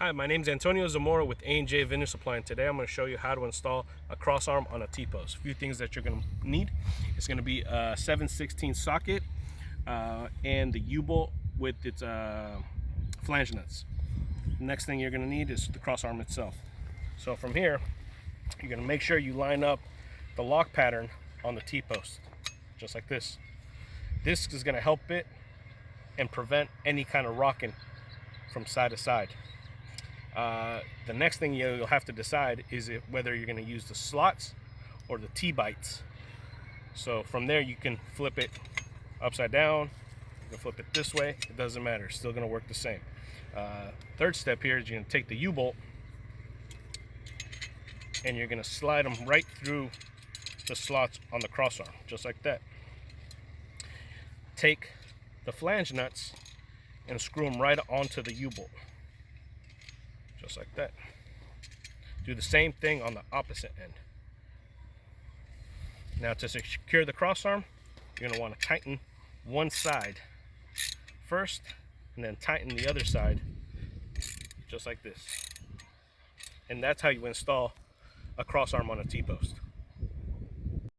Hi, my name is Antonio Zamora with A&J Vendor Supply, and today I'm going to show you how to install a crossarm on a T-post. A few things that you're going to need. It's going to be a 7/16 socket and the U-bolt with its flange nuts. The next thing you're going to need is the crossarm itself. So from here, you're going to make sure you line up the lock pattern on the T-post, just like this. This is going to help it and prevent any kind of rocking from side to side. The next thing you'll have to decide is whether you're going to use the slots or the T-bites. So from there you can flip it upside down, you can flip it this way, it doesn't matter, it's still going to work the same. Third step here is you're going to take the U-bolt and you're going to slide them right through the slots on the crossarm, just like that. Take the flange nuts and screw them right onto the U-bolt, just like that. Do the same thing on the opposite end. Now to secure the crossarm, you're going to want to tighten one side first and then tighten the other side, just like this. And that's how you install a crossarm on a T-post.